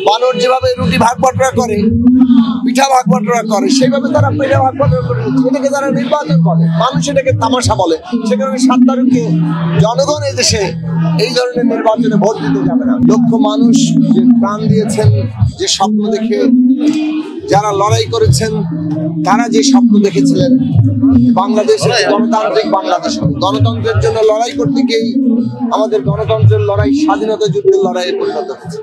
বানর যেভাবে রুটি ভাগ বটরা করে, পিঠা ভাগ বটরা করে, সেইভাবে তারা পিঠা ভাগ বটরা করে এটাকে তারা নির্বাচন বলে, মানুষ এটাকে তামাশা বলে। সে কারণে 7 তারিখে জনগণ এই দেশে এই ধরনের নির্বাচনে ভোট দিতে যাবে না। লক্ষ মানুষ যে প্রাণ দিয়েছেন, যে স্বপ্ন দেখে যারা লড়াই করেছেন, তারা যে স্বপ্ন দেখেছিলেন বাংলাদেশ গণতান্ত্রিক বাংলাদেশ, গণতন্ত্রের জন্য লড়াই করতে গিয়েই আমাদের গণতন্ত্রের লড়াই স্বাধীনতা যুদ্ধের লড়াইয়ে পরিণত হয়েছে।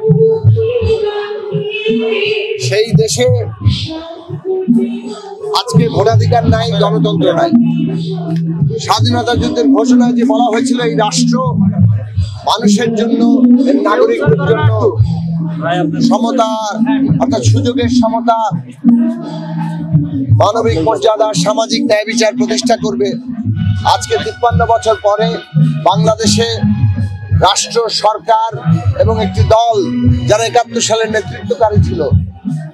সেই দেশে আজকে ভোটাধিকার নাই, গণতন্ত্র নাই। স্বাধীনতা যুদ্ধের ঘোষণায় যে বলা হয়েছিল এই রাষ্ট্র মানুষের জন্য, নাগরিকদের জন্য সমতা অর্থাৎ সুযোগের সমতা, মানবিক মর্যাদা, সামাজিক ন্যায় বিচার প্রতিষ্ঠা করবে। আজকে 53 বছর পরে বাংলাদেশে রাষ্ট্র, সরকার এবং একটি দল যারা 71 সালের নেতৃত্বকারী ছিল,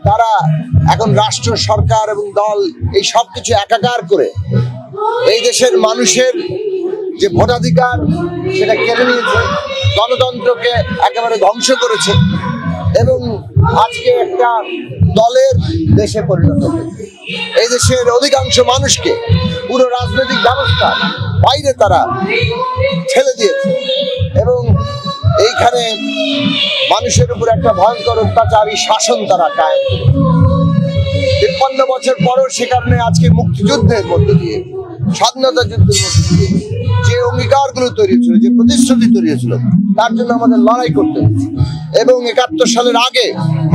তারা এখন রাষ্ট্র, সরকার এবং দল এই সব কিছু একাকার করে এই দেশের মানুষের যে ভোটাধিকার সেটা কেড়ে নিয়েছে, গণতন্ত্রকে একেবারে ধ্বংস করেছে এবং আজকে একটা দলের দেশে পরিণত হয়েছে। এই দেশের অধিকাংশ মানুষকে পুরো রাজনৈতিক ব্যবস্থা বাইরে তারা ঠেলে দিয়েছে এবং এইখানে মানুষের উপর একটা ভয়ঙ্কর অত্যাচারী শাসন তারা কায়েম করেছে। 53 বছর পরও সে কারণে আজকে মুক্তিযুদ্ধের মধ্যে দিয়ে, স্বাধীনতা যুদ্ধের মধ্যে দিয়ে যে অঙ্গীকারগুলো তৈরি ছিল, যে প্রতিশ্রুতি তৈরি ছিল, তার জন্য আমাদের লড়াই করতে হয়েছে। এবং 71 সালের আগে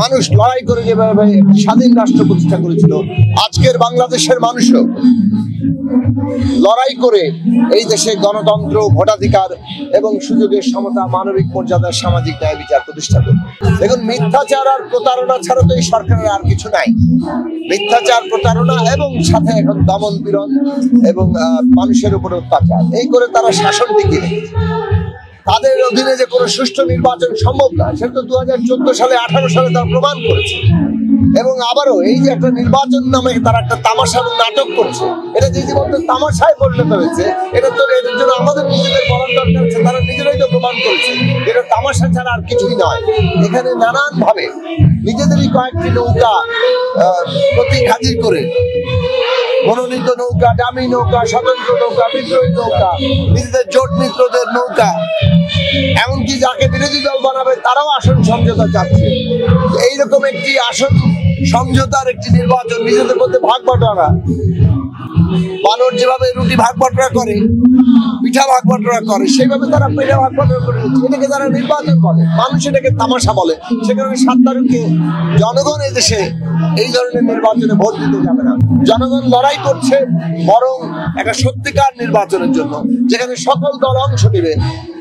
মানুষ লড়াই করে যেভাবে স্বাধীন রাষ্ট্র প্রতিষ্ঠা করেছিল, আজকের বাংলাদেশের মানুষও লড়াই করে এই দেশে গণতন্ত্র, ভোটাধিকার এবং সুযোগের সমতা, মানবিক মর্যাদা, সামাজিক ন্যায় বিচার প্রতিষ্ঠা করবে। দেখুন, মিথ্যাচার আর প্রতারণা ছাড়া তো এই সরকারের আর কিছু নাই। মিথ্যাচার, প্রতারণা এবং সাথে এখন দমন পীড়ন এবং মানুষের উপর অত্যাচার, এই করে তারা শাসন টিকিয়ে রেখেছে। তাদের অধীনে যে কোনো সুষ্ঠু নির্বাচন সম্ভব না, সেটা তো 2014 সালে, 18 সালে তারা প্রমাণ করেছে। এবং আবারও এই যে একটা নির্বাচন নামে তারা একটা তামাশা এবং নাটক করছে, এটা যে জীবনটা তামাশায় পরিণত হয়েছে, এটা তো এটার জন্য আমাদের নিজেদের বলার দরকার আছে। তারা নিজেরাই তো প্রমাণ করেছে এটা তামাশা ছাড়া আর কিছুই নয়। এখানে নানান ভাবে নিজেদেরই কয়েকটি নৌকা প্রতীক হাজির করে, মনোনীত নৌকা, দামি নৌকা, স্বতন্ত্র নৌকা, বিদ্রোহী নৌকা, নিজেদের জোট মিত্রদের নৌকা, এমনকি যাকে বিরোধী দল বানাবে তারাও আসন সমঝোতা চাচ্ছে। এইরকম একটি আসন সমঝোতার একটি নির্বাচন, নিজেদের মধ্যে ভাগ বাটোয়ারা, বানর যেভাবে রুটি ভাগ বাটোয়ারা করে, পিঠা ভাগ বাটোয়ারা করে, সেইভাবে তারা পিঠা ভাগ বাটোয়ারা করে এটাকে তারা নির্বাচন বলে, মানুষ এটাকে তামাশা বলে। সে কারণে 7 তারিখে জনগণ এই দেশে এই ধরনের নির্বাচনে ভোট দিতে যাবে না। জনগণ লড়াই করছে বরং একটা সত্যিকার নির্বাচনের জন্য, যেখানে সকল দল অংশ নেবে,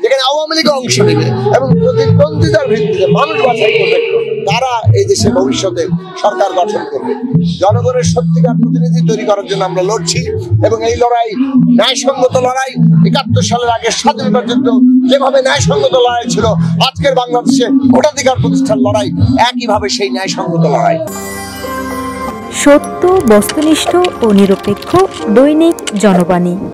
যেখানে আওয়ামী লীগ অংশ নেবে এবং প্রতিদ্বন্দ্বিতার ভিত্তিতে মানুষ বাছাই করবে তারা এই দেশে ভবিষ্যতে সরকার গঠন করবে। জনগণের সত্যিকার প্রতিনিধি তৈরি করার জন্য আমরা লড়ছি এবং এই লড়াই ন্যায়সঙ্গত লড়াই। 71 সালের আগে স্বাধীনতা যুদ্ধ যেভাবে ন্যায়সঙ্গত লড়াই ছিল, আজকের বাংলাদেশে ভোটাধিকার প্রতিষ্ঠার লড়াই একইভাবে সেই ন্যায়সঙ্গত লড়াই। সত্য, বস্তুনিষ্ঠ ও নিরপেক্ষ দৈনিক জনবাণী।